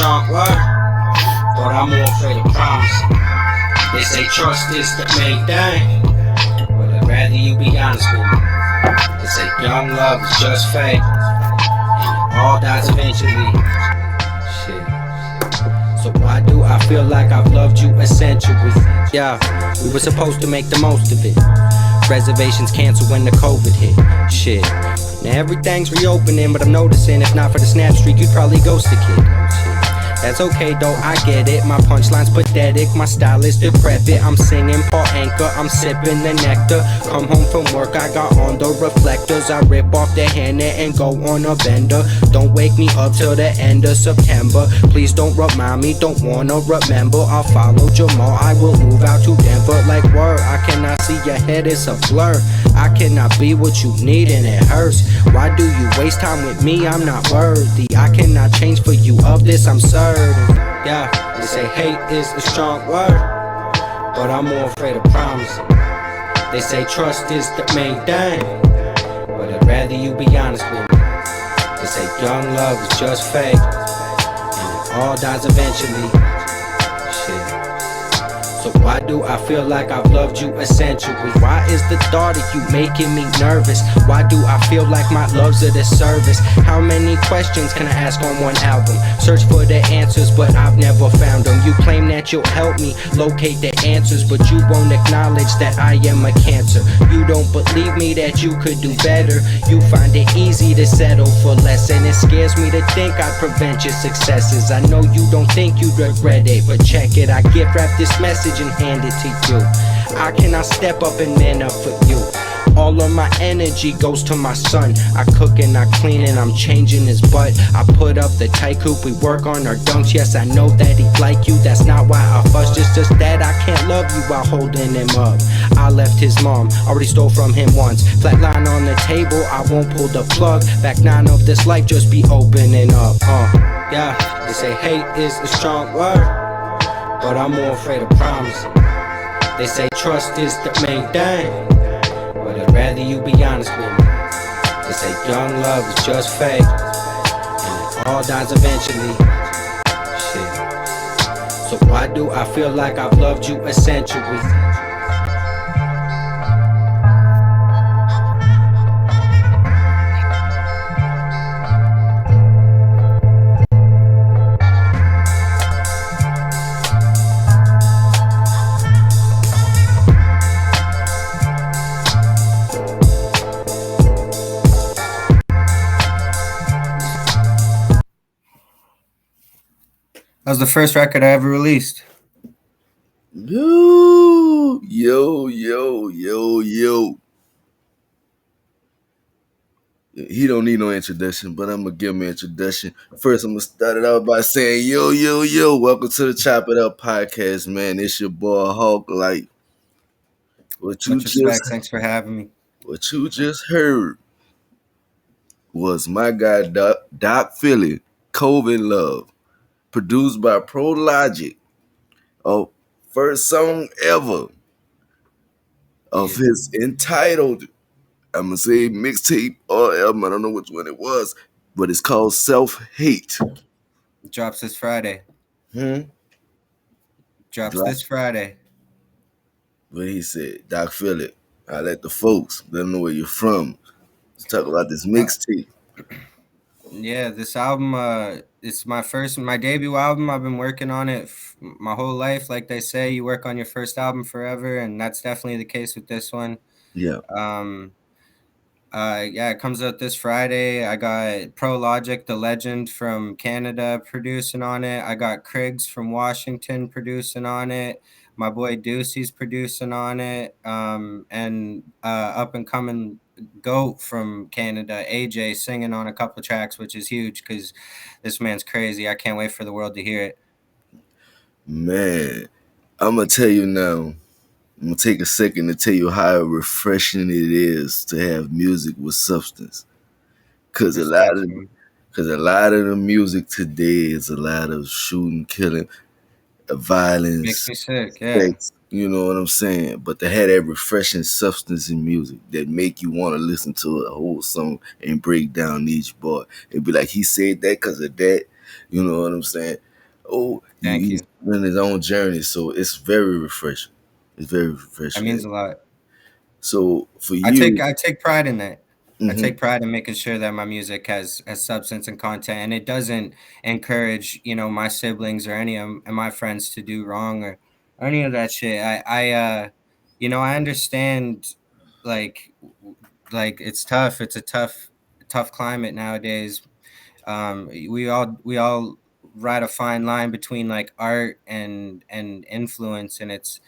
strong word, but I'm more afraid of promise. They say trust is the main thing, but I'd rather you be honest with me. They say young love is just fake, and it all dies eventually. Shit. So why do I feel like I've loved you a century? Yeah, we were supposed to make the most of it. Reservations canceled when the COVID hit. Shit. Now everything's reopening, but I'm noticing if not for the snap streak, you'd probably ghost a kid. That's okay though, I get it. My punchline's pathetic, my style is decrepit. I'm singing Paul Anka, I'm sipping the nectar. Come home from work, I got on the reflectors. I rip off the henna and go on a bender. Don't wake me up till the end of September. Please don't remind me, don't wanna remember. I'll follow Jamal, I will move out to Denver. Like word, I cannot see your head, it's a blur. I cannot be what you need and it hurts. Why do you waste time with me? I'm not worthy. I cannot change for you, of this I'm certain. Yeah, they say hate is a strong word, but I'm more afraid of promise. They say trust is the main thing, but I'd rather you be honest with me. They say young love is just fake, and it all dies eventually. Shit. So why do I feel like I've loved you a century? Why is the thought of you making me nervous? Why do I feel like my love's a disservice? How many questions can I ask on one album? Search for the answers, but I've never found them. You claim that you'll help me locate the answers, but you won't acknowledge that I am a cancer. You don't believe me that you could do better. You find it easy to settle for less, and it scares me to think I'd prevent your successes. I know you don't think you'd regret it, but check it, I gift wrap this message and hand it to you. I cannot step up and man up for you. All of my energy goes to my son. I cook and I clean and I'm changing his butt. I put up the tight coupe, we work on our dunks. Yes, I know that he'd like you, that's not why I fuss. Just that I can't love you while holding him up. I left his mom, already stole from him once. Flatline on the table, I won't pull the plug. Back 9 of this life just be opening up. Yeah, they say hate is a strong word, but I'm more afraid of promise. They say trust is the main thing, but I'd rather you be honest with me. They say young love is just fake, and it all dies eventually. Shit. So why do I feel like I've loved you a century? That was the first record I ever released. Yo. He don't need no introduction, but I'm gonna give him an introduction. First, I'm gonna start it out by saying, yo. Welcome to the Chop It Up podcast, man. It's your boy Hawk. Like Much respect. Thanks for having me. What you just heard was my guy Doc Philly, COVID Love, produced by Pro Logic. Oh, first song ever of his entitled, I'm gonna say mixtape or album. I don't know which one it was, but it's called Self Hate. Drops this Friday. Drops this Friday. What he said, Doc Philly, I let the folks let them know where you're from. Let's talk about this mixtape. Yeah, this album, it's my debut album. I've been working on it my whole life. Like they say, you work on your first album forever, and that's definitely the case with this one. Yeah. Yeah, it comes out this Friday. I got Pro Logic, the legend from Canada, producing on it. I got Kriggs from Washington producing on it. My boy Deucey's producing on it. And up and coming GOAT from Canada, AJ, singing on a couple of tracks, which is huge because this man's crazy. I can't wait for the world to hear it. Man, I'm going to tell you now. I'm going to take a second to tell you how refreshing it is to have music with substance. Because a lot of the music today is a lot of shooting, killing, violence. Makes me sick, yeah. Sex, you know what I'm saying? But to have that refreshing substance in music that make you want to listen to a whole song and break down each bar and be like, he said that because of that. You know what I'm saying? Oh, Thank he's you. in his own journey, so it's very refreshing. It's very That refreshing. means a lot. So for I take you, I take pride in that. I hmm take pride in making sure that my music has substance and content, and it doesn't encourage, my siblings or any of my friends to do wrong or any of that shit. I understand, like like it's tough. It's a tough climate nowadays. We all ride a fine line between like art and influence, and it's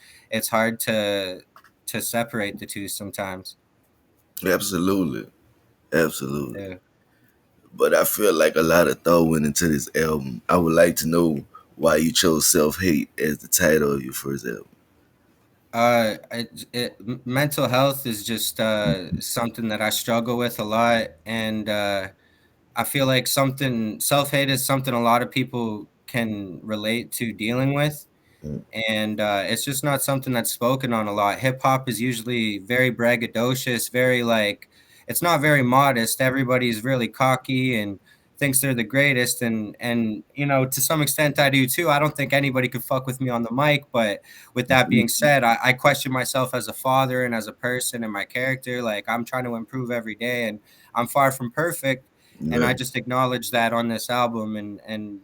hard to separate the two sometimes. absolutely, absolutely. Yeah. But I feel like a lot of thought went into this album. I would like to know why you chose Self Hate as the title of your first album. Mental health is just something that I struggle with a lot, and I feel like something self hate is something a lot of people can relate to dealing with, Mm. and it's just not something that's spoken on a lot. Hip hop is usually very braggadocious, very like it's not very modest. Everybody's really cocky and thinks they're the greatest, and to some extent I do too. I don't think anybody could fuck with me on the mic, but with that being said, I question myself as a father and as a person and my character. Like I'm trying to improve every day, and I'm far from perfect, and I Right. just acknowledge that on this album, and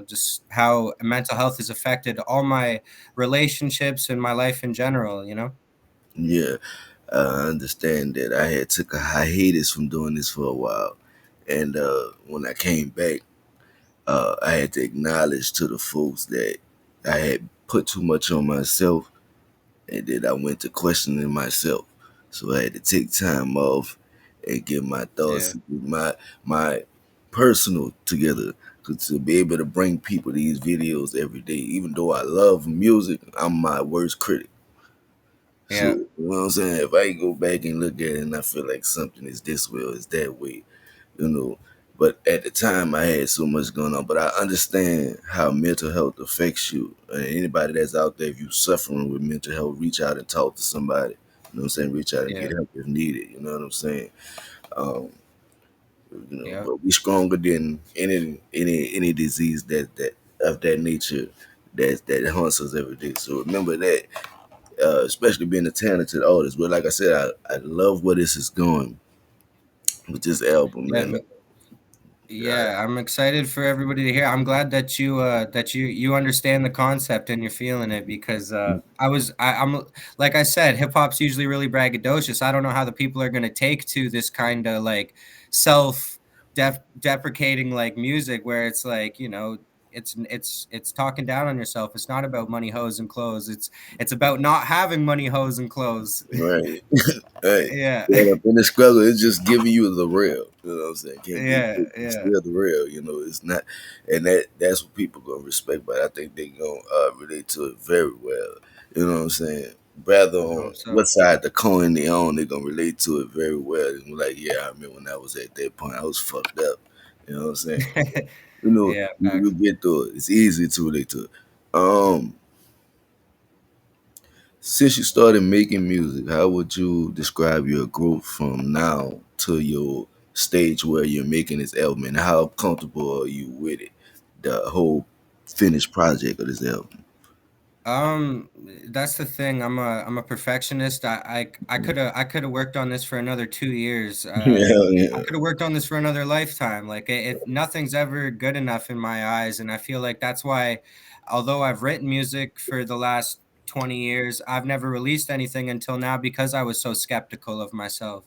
just how mental health has affected all my relationships and my life in general. Yeah, I understand that. I had took a hiatus from doing this for a while, and when I came back, I had to acknowledge to the folks that I had put too much on myself, and then I went to questioning myself. So I had to take time off and get my thoughts, Yeah, get my personal together to be able to bring people these videos every day. Even though I love music, I'm my worst critic. So yeah, you know what I'm saying? If I go back and look at it and I feel like something is this way or is that way, you know. But at the time, I had so much going on. But I understand how mental health affects you. And anybody that's out there, if you're suffering with mental health, reach out and talk to somebody. You know what I'm saying? Reach out and get yeah, help if needed. You know what I'm saying? Um, yeah. but we stronger than any disease that of that nature that haunts us every day. So remember that, especially being a talented artist. But like I said, I love where this is going with this album, Yeah, man. yeah, I'm excited for everybody to hear. I'm glad that you understand the concept and you're feeling it because I'm like I said, hip hop's usually really braggadocious. I don't know how the people are gonna take to this kind of like self deprecating like music where it's like it's talking down on yourself. It's not about money, hoes, and clothes. It's about not having money, hoes, and clothes. Right. Hey, Yeah, yeah, in the struggle, it's just giving you the real. You know what I'm saying? Can't be yeah, fake, it's yeah. still the real. You know, it's not, and that's what people gonna respect. But I think they gonna relate to it very well. You know what I'm saying? Rather I on hope what so. side the coin they on, they gonna relate to it very well. And like, yeah, I remember when I was at that point, I was fucked up. You know what I'm saying? You know, Yeah, you facts. get through it. It's easy to relate to it. Um, Since you started making music, how would you describe your growth from now to your stage where you're making this album, and how comfortable are you with it, the whole finished project of this album? That's the thing. I'm a perfectionist. I could have worked on this for another 2 years. Yeah, I yeah. could have worked on this for another lifetime. Like nothing's ever good enough in my eyes, and I feel like that's why, although I've written music for the last 20 years, I've never released anything until now because I was so skeptical of myself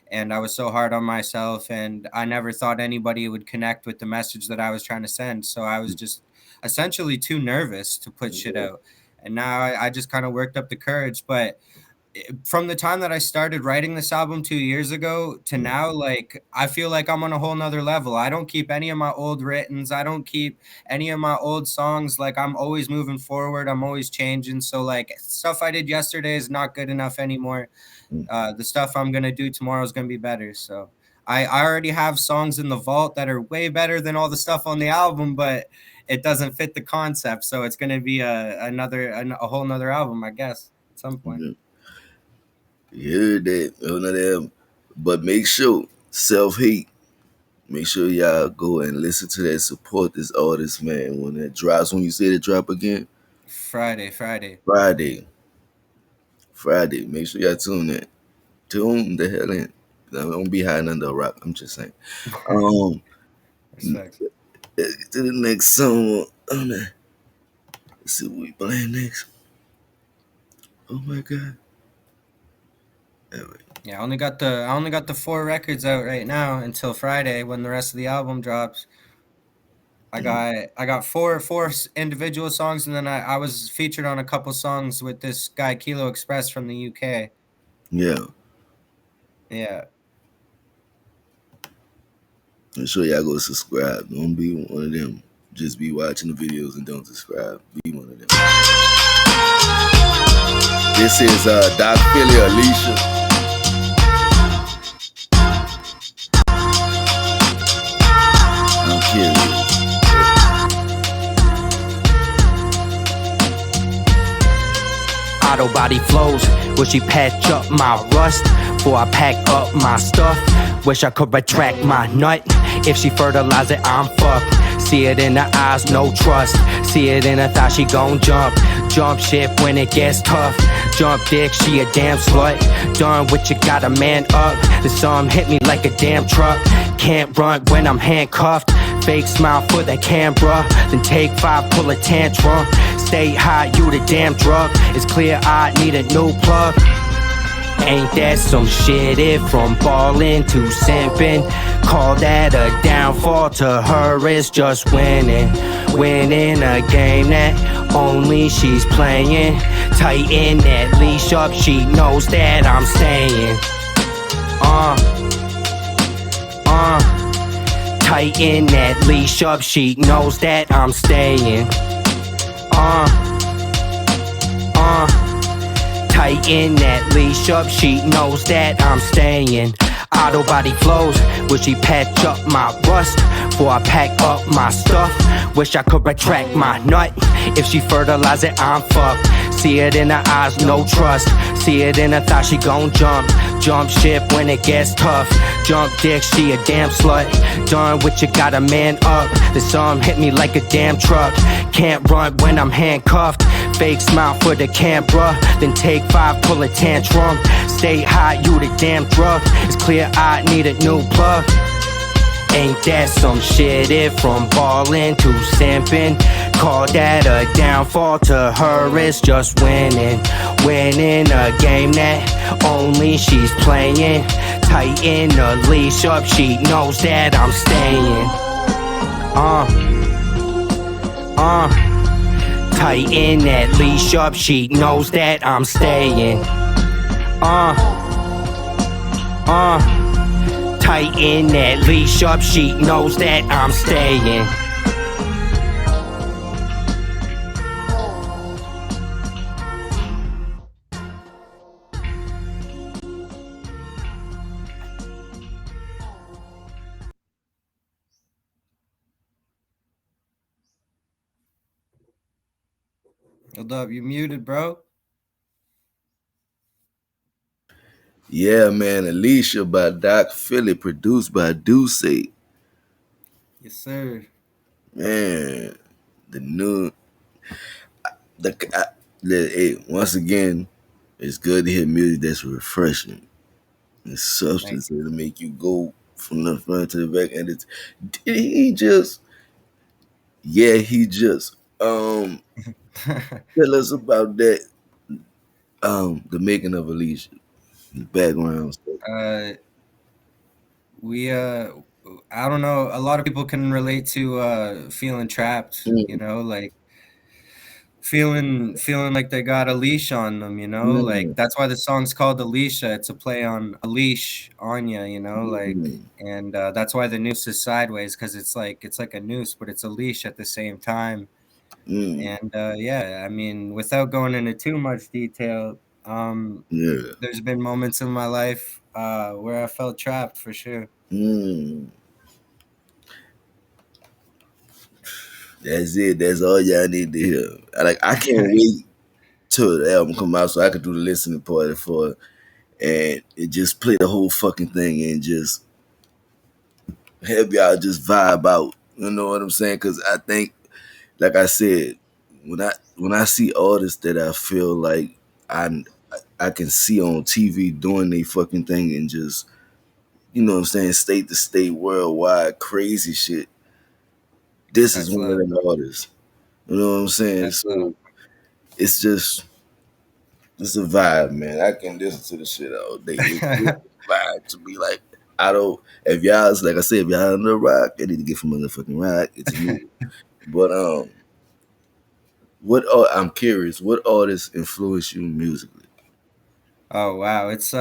and I was so hard on myself, and I never thought anybody would connect with the message that I was trying to send. So I was just essentially too nervous to put shit out. And now I just kind of worked up the courage. But from the time that I started writing this album 2 years ago to now, like I feel like I'm on a whole nother level. I don't keep any of my old writtens. I don't keep any of my old songs. Like I'm always moving forward. I'm always changing. So like stuff I did yesterday is not good enough anymore. The stuff I'm gonna do tomorrow is gonna be better. So I already have songs in the vault that are way better than all the stuff on the album, but it doesn't fit the concept. So it's gonna be a whole nother album, I guess, at some point. Yeah. You heard that, none of them. But make sure self hate. Make sure y'all go and listen to that. Support this artist, man. When it drops, when you say it drop again, Friday. Friday. Friday. Make sure y'all tune in. Tune the hell in. Don't be hiding under a rock. I'm just saying. Um, Respect. to the next song. Let's see what we playing next. Oh my god. Yeah, I only got the 4 records out right now until Friday when the rest of the album drops. I got four individual songs, and then I was featured on a couple songs with this guy Kilo Express from the UK. Yeah. Yeah. Make sure y'all go subscribe. Don't be one of them. Just be watching the videos and don't subscribe. Be one of them. This is Doc Philly, Alicia. I'm curious. Auto body flows, wish she patch up my rust before I pack up my stuff. Wish I could retract my nut. If she fertilize it, I'm fucked. See it in her eyes, no trust. See it in her thigh, she gon' jump. Jump ship when it gets tough. Jump dick, she a damn slut. Darn what you got a man up. The sun hit me like a damn truck. Can't run when I'm handcuffed. Fake smile for the camera. Then take 5, pull a tantrum. Stay high, you the damn drug. It's clear I need a new plug. Ain't that some shit? If from ballin' to simpin', call that a downfall. To her it's just winning. Winning a game that only she's playing. Tighten that leash up, she knows that I'm staying. Tighten that leash up, she knows that I'm staying. Tighten that leash up, she knows that I'm staying. Auto body flows, wish she patch up my rust before I pack up my stuff. Wish I could retract my nut. If she fertilize it, I'm fucked. See it in her eyes, no trust. See it in her thigh, she gon' jump. Jump ship when it gets tough. Jump dick, she a damn slut. Darn what you got a man up. The sun hit me like a damn truck. Can't run when I'm handcuffed. Fake smile for the camera. Then take 5, pull a tantrum. Stay high, you the damn drug. It's clear I need a new plug. Ain't that some shit? If from ballin' to simpin', call that a downfall. To her it's just winning. Winning a game that only she's playing. Tighten the leash up, she knows that I'm staying. Tighten that leash up, she knows that I'm staying. Tighten that leash up, she knows that I'm staying. Hold up, you muted, bro. Yeah, man. Alicia by Doc Philly, produced by Duce. Yes, sir. Man, the new, hey, once again, it's good to hear music that's refreshing. And substance that'll make you go from the front to the back. And it's, he just, he just, tell us about that, the making of Alicia, the background stuff. I don't know, a lot of people can relate to feeling trapped, you know, like feeling like they got a leash on them, you know, like that's why the song's called Alicia. It's a play on a leash on you, you know, like, and that's why the noose is sideways, because it's like a noose, but it's a leash at the same time. And yeah, I mean, without going into too much detail, there's been moments in my life where I felt trapped for sure. That's it. That's all y'all need to hear. I can't wait till the album come out so I could do the listening party for it, and it just play the whole fucking thing and just have y'all just vibe out. You know what I'm saying? Because I think, like I said, when I see artists that I feel like I I can see on TV doing they fucking thing and just, you know what I'm saying, state to state, worldwide, crazy shit. This is That's one of love. them artists. You know what I'm saying? That's love. So it's just it's a vibe, man. I can listen to the shit all day. It's just a vibe to be like, I don't. If y'all's like I said, if y'all under a rock, I need to get from motherfucking rock. It's new. But I'm curious. What artists influence you musically? Oh wow, it's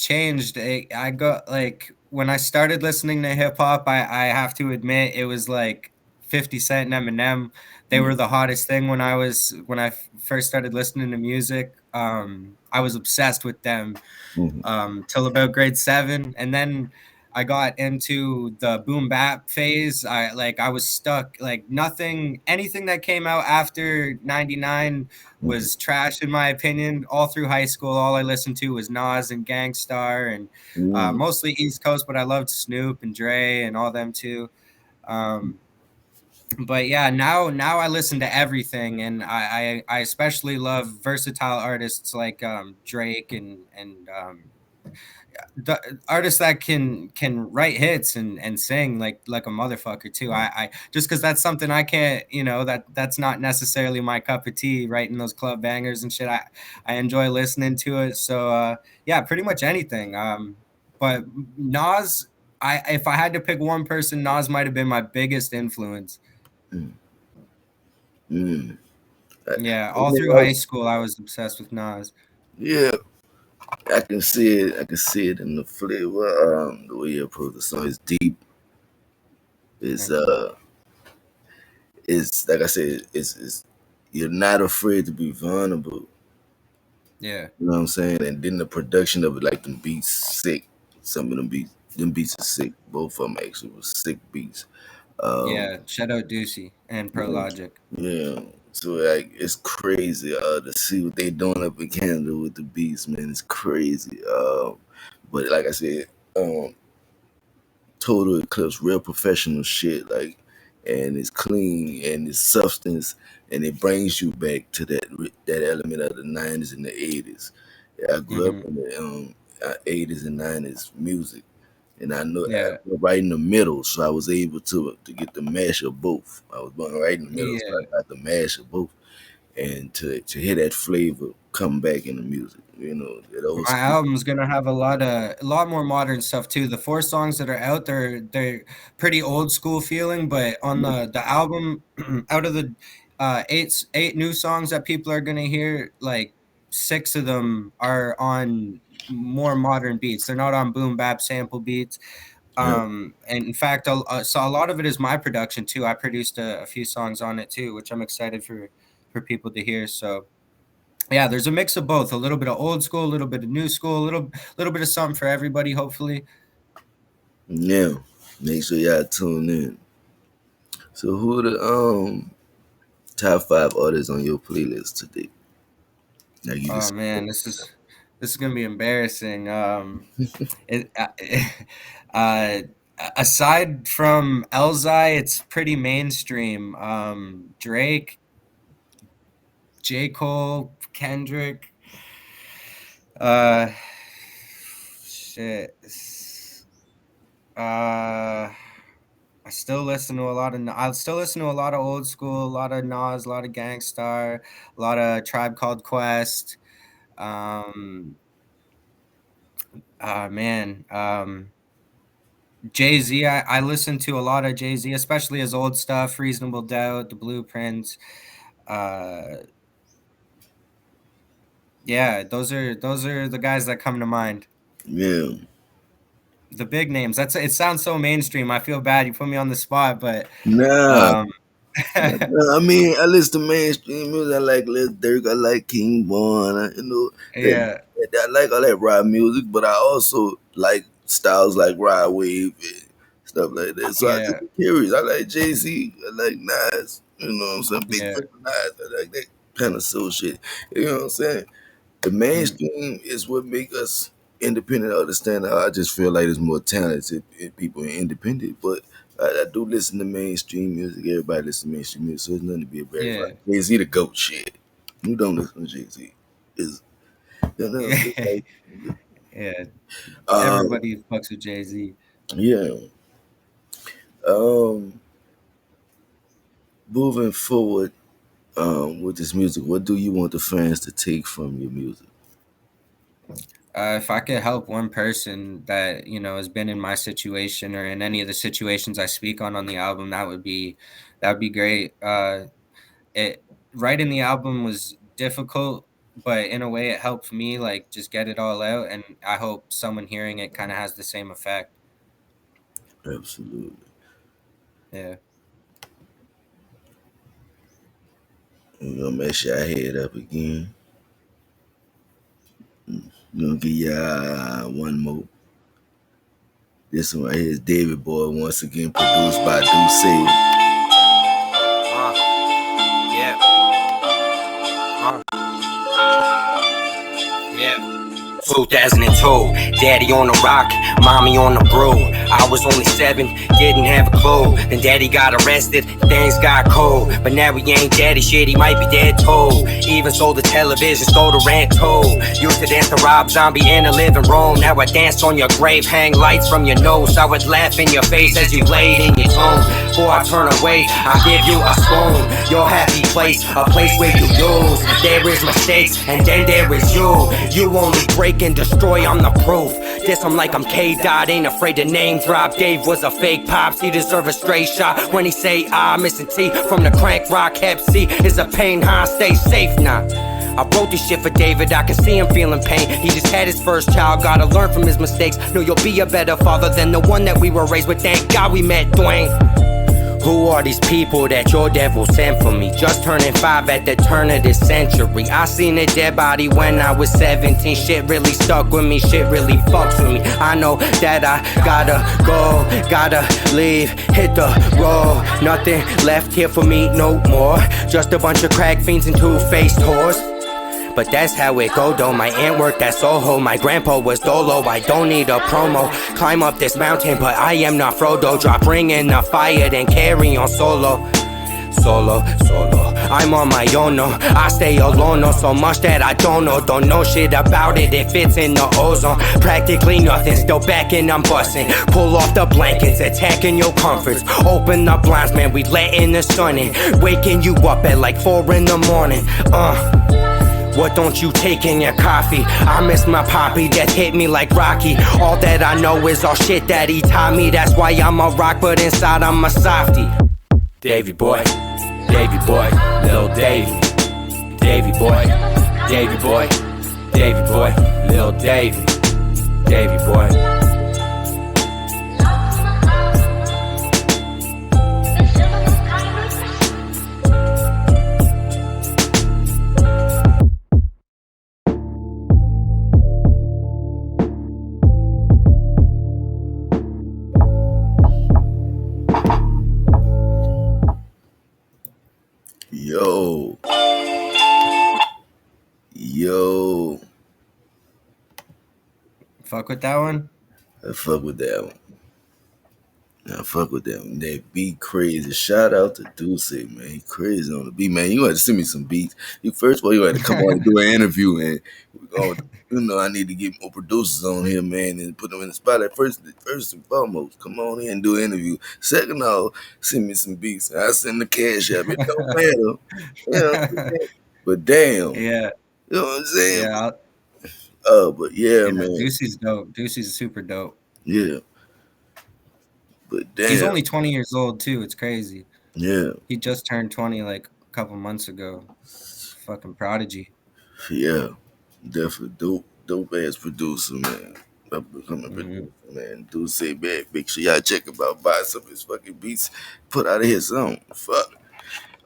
changed. I got like when I started listening to hip hop, I have to admit it was like 50 Cent and Eminem. They were the hottest thing when I first started listening to music. I was obsessed with them Mhm. till about grade 7, and then I got into the boom bap phase. I was stuck. Like anything that came out after '99 Mhm. was trash in my opinion. All through high school, all I listened to was Nas and Gangstar, and Mhm. mostly East Coast, but I loved Snoop and Dre and all them too. Um, but yeah, now I listen to everything, and I especially love versatile artists like Drake and the artists that can write hits and sing like a motherfucker too. I just because that's something I can't, that's not necessarily my cup of tea, writing those club bangers and shit. I enjoy listening to it. So yeah, pretty much anything. But Nas, I if I had to pick one person, Nas might have been my biggest influence. Mhm. Mhm. I, Yeah, I all mean, through high school, I was obsessed with Nas. yeah, I can see it. I can see it in the flavor. The way you approach the song is deep. It's Thank you. it's like I said. It's you're not afraid to be vulnerable. Yeah. You know what I'm saying? And then the production of it, like them beats, sick. Some of them beats are sick. Both of them actually was sick beats. Um, Yeah. Shout out Ducey and Pro yeah, Logic. yeah. So like, it's crazy to see what they doing up in Canada with the beats, man. It's crazy. But like I said, um, Total Eclipse, real professional shit. Like, and it's clean and it's substance, and it brings you back to that element of the '90s and the '80s. Yeah, I grew up Hmm. in the '80s and '90s music, and I know I Yeah. was right in the middle, so I was able to get the mash of both. I was born right in the middle, so Yeah. I got the mash of both, and to hear that flavor come back in the music, you know, that old My school. album's gonna have a lot more modern stuff too. The 4 songs that are out, they're pretty old school feeling, but on the album, out of the 8 new songs that people are gonna hear, like 6 of them are on more modern beats. They're not on boom bap sample beats. Yeah, And in fact, so a lot of it is my production too. I produced a few songs on it too, which I'm excited for people to hear. So yeah, there's a mix of both, a little bit of old school, a little bit of new school, a little bit of something for everybody, hopefully. yeah. Make sure y'all tune in. So who are the top 5 artists on your playlist today? Now you Oh just man, this is gonna be embarrassing. It, uh, aside from Elzai, it's pretty mainstream. Drake, J. Cole, Kendrick, uh, shit. Uh, I still listen to a lot of old school, a lot of Nas, a lot of Gangstar, a lot of Tribe Called Quest. Um, man, Jay Z. I listen to a lot of Jay Z, especially his old stuff, Reasonable Doubt, The Blueprints. Uh, yeah, those are the guys that come to mind. yeah. The big names. It sounds so mainstream. I feel bad you put me on the spot, but Nah, um, I mean, I listen to mainstream music. I like Lil Durk. I like King Von. You know, yeah, I like all that rap music, but I also like styles like Rod Wave and stuff like that. So I just yeah, be curious. I like Jay Z. I like Nas. You know what I'm saying? Big yeah. fan of Nas. I like that kind of soul shit. You know what I'm saying? The Mm, mainstream is what make us. independent understand. I just feel like there's more talented people in independent, but I do listen to mainstream music. Everybody listens to mainstream music, so it's nothing to be embarrassed Yeah. about. Jay-Z the GOAT shit. Who don't listen to Jay-Z? Is you know, it's like, Yeah. um, Everybody fucks with Jay-Z. yeah. Um, moving forward, with this music, what do you want the fans to take from your music? If I could help one person that has been in my situation or in any of the situations I speak on the album, that would be great. It Writing the album was difficult, but in a way, it helped me like just get it all out, and I hope someone hearing it kind of has the same effect. Absolutely. Yeah. We're gonna make sure I head up again. We're gonna give you one more. This one right here is David Boy, once again produced by Duce. Yeah. Yeah. 2002, daddy on the rock, mommy on the brew. I was only 7, didn't have a clue. Then daddy got arrested, things got cold. But now he ain't daddy shit, he might be dead too. Even sold the television, stole the rent too. Used to dance to Rob Zombie in the living room. Now I dance on your grave, hang lights from your nose. I would laugh in your face as you laid in your tomb. Before I turn away, I give you a spoon. Your happy place, a place where you lose. There is mistakes, and then there is you. You only break and destroy, I'm the proof. This I'm like I'm K-Dot, ain't afraid to name drop. Dave was a fake pops, he deserve a straight shot. When he say missing T from the crank rock. Hep C is a pain, huh? Stay safe now. I wrote this shit for David, I can see him feeling pain. He just had his first child, gotta learn from his mistakes. Know you'll be a better father than the one that we were raised with. Thank God we met Dwayne. Who are these people that your devil sent for me? Just turning 5 at the turn of this century. I seen a dead body when I was 17. Shit really stuck with me, shit really fucks with me. I know that I gotta go, gotta leave, hit the road. Nothing left here for me no more. Just a bunch of crack fiends and two-faced whores. But that's how it go though, my aunt worked at Soho. My grandpa was Dolo, I don't need a promo. Climb up this mountain, but I am not Frodo. Drop ring in the fire, then carry on solo. Solo, I'm on my own, no. I stay alone, no. So much that I don't know shit about it. It fits in the ozone, practically nothing. Still back and I'm busting. Pull off the blankets, attacking your comforts. Open the blinds, man, we letting the sun in. Waking you up at like 4 in the morning. What don't you take in your coffee? I miss my poppy, death hit me like Rocky. All that I know is all shit that he taught me. That's why I'm a rock, but inside I'm a softy. Davy boy, Lil Davy. Davy boy, Lil Davy. Davy boy. Yo. Fuck with that one? I fuck with that one. I fuck with that one. That beat crazy. Shout out to Duce, man. He crazy on the beat, man. You had to send me some beats. First of all, you had to come on and do an interview, and I need to get more producers on here, man, and put them in the spotlight. First and foremost, come on in and do an interview. Second of all, send me some beats. I send the cash up. It don't matter. You know, but damn. Yeah. You know what I'm saying? Yeah. But yeah, man. Ducey's dope. Ducey's super dope. Yeah. But damn. He's only 20 years old too. It's crazy. Yeah. He just turned 20 like a couple months ago. Fucking prodigy. Yeah. Definitely dope ass producer, man. Producer, man. Duce, man. Make sure y'all check him out. Buy some of his fucking beats. Put out of his song. Fuck.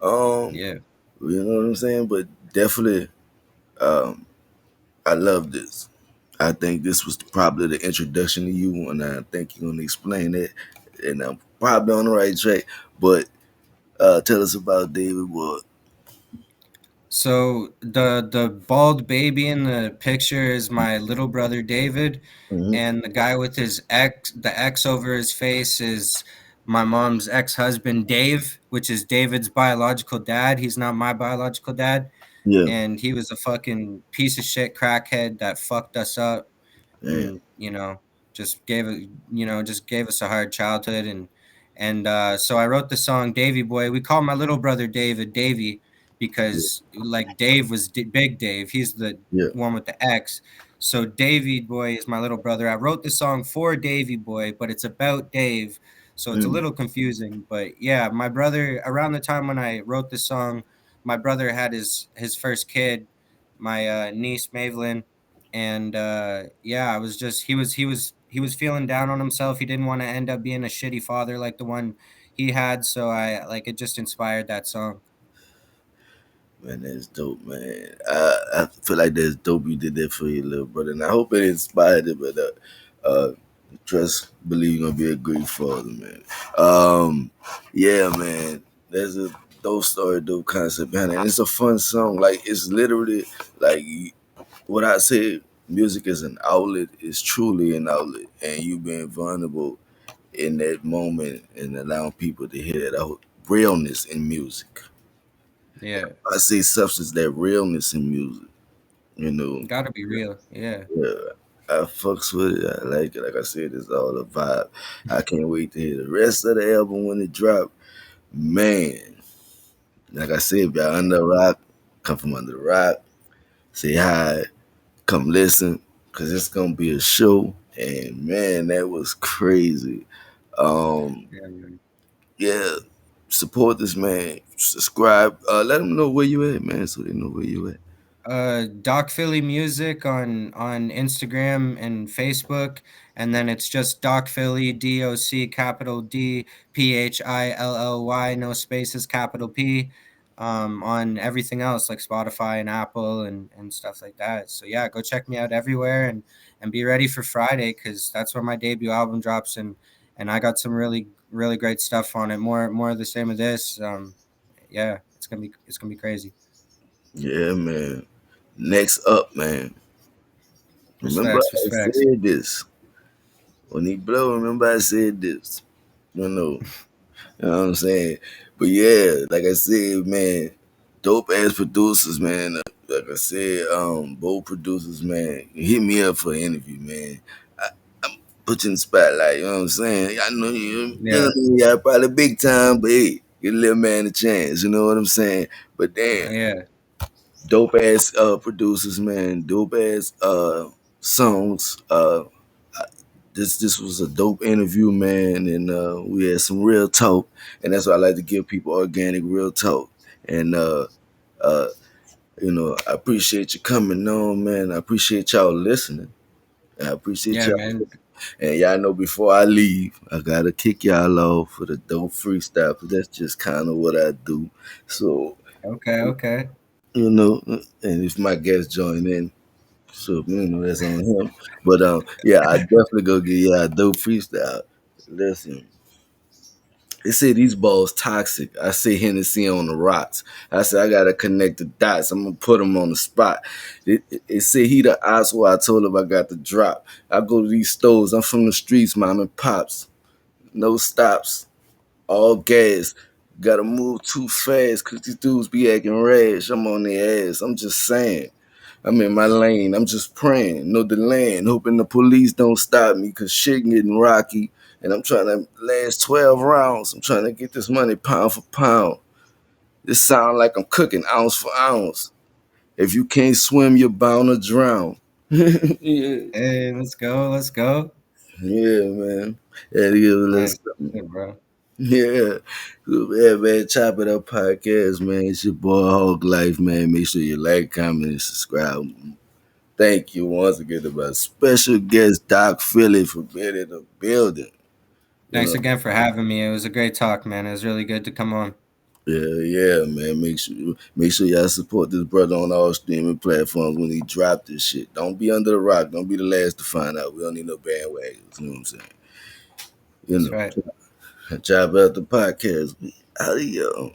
Yeah. You know what I'm saying? But definitely, I love this. I think this was probably the introduction to you, and I think you're gonna explain it. And I'm probably on the right track. But tell us about David Wood. So the bald baby in the picture is my little brother David, Mm-hmm. and the guy with the X over his face is my mom's ex-husband Dave, which is David's biological dad. He's not my biological dad, Yeah. and he was a fucking piece of shit crackhead that fucked us up, Damn. and just gave us a hard childhood, and so I wrote the song Davy Boy. We call my little brother David Davy Yeah. because like Dave was Big Dave. He's the Yeah. one with the X. So Davy Boy is my little brother. I wrote the song for Davy Boy, but it's about Dave. So it's a Mm. little confusing, but yeah, my brother around the time when I wrote the song, my brother had his first kid, my niece Mavelyn, and yeah, I was just he was feeling down on himself. He didn't want to end up being a shitty father like the one he had, so I like it just inspired that song. Man, that's dope, man. I feel like that's dope you did that for your little brother, and I hope it inspired him. But trust, believe you're gonna be a great father, man. Yeah, man. There's a dope story, dope concept behind it, and it's a fun song. Like it's literally like what I said. Music is an outlet. It's truly an outlet, and you being vulnerable in that moment and allowing people to hear that realness in music. Yeah, I say substance, that realness in music. You know, gotta be real. Yeah, yeah, I fucks with it. I like it. Like I said, it's all a vibe. I can't wait to hear the rest of the album when it drop. Man, like I said, if y'all under the rock, come from under the rock, say hi, come listen, cause it's gonna be a show. And man, that was crazy. Um, yeah, man. yeah, support this man. Subscribe. Let them know where you at, man, so they know where you at. Doc Philly Music on Instagram and Facebook, and then it's just Doc Philly, DOC capital DPHILLY, no spaces, capital P, on everything else like Spotify and Apple and stuff like that. So yeah, go check me out everywhere, and be ready for Friday because that's when my debut album drops, and I got some really great stuff on it. More of the same of this. Yeah, it's gonna be crazy. Yeah, man. Next up, man. Remember Respects, I respects. said this. When he blow, remember I said this. You know what I'm saying? But yeah, like I said, man, dope ass producers, man. Like I said, both producers, man, hit me up for an interview, man. I, I'm put you in the spotlight, you know what I'm saying? I know Yeah, you probably big time, but hey, get a little man a chance, you know what I'm saying? But damn, yeah. dope ass producers, man, dope ass songs. This was a dope interview, man, and we had some real talk, and that's why I like to give people organic, real talk. And uh, I appreciate you coming on, man. I appreciate y'all listening. I appreciate Yeah, y'all. man. And y'all know before I leave, I gotta kick y'all off for the dope freestyle, because that's just kind of what I do. So, Okay, okay. and if my guests join in, so that's on him. But yeah, I definitely go get y'all a dope freestyle. Listen, they say these balls toxic. I say Hennessy on the rocks. I say I gotta connect the dots. I'm gonna put him on the spot. It say he the ops where I told him I got the drop. I go to these stores. I'm from the streets, mom and pops. No stops, all gas. Gotta move too fast, cause these dudes be acting rash. I'm on their ass. I'm just saying. I'm in my lane. I'm just praying. Know the land. Hoping the police don't stop me because shit getting rocky. And I'm trying to last 12 rounds. I'm trying to get this money pound for pound. This sound like I'm cooking ounce for ounce. If you can't swim, you're bound to drown. Yeah, Hey, let's go, let's go. yeah, man. Yeah, give a little Nice, something. good, bro. Yeah. Yeah, man. Chop It Up Podcast, man. It's your boy Hog Life, man. Make sure you like, comment, and subscribe. Thank you once again to my special guest, Doc Philly, for being in the building. You Thanks know, again for having me. It was a great talk, man. It was really good to come on. yeah, man. Make sure y'all support this brother on all streaming platforms when he drop this shit. Don't be under the rock. Don't be the last to find out. We don't need no bandwagons. You know what I'm saying? You That's know, right. Chop Out the Podcast. Adios.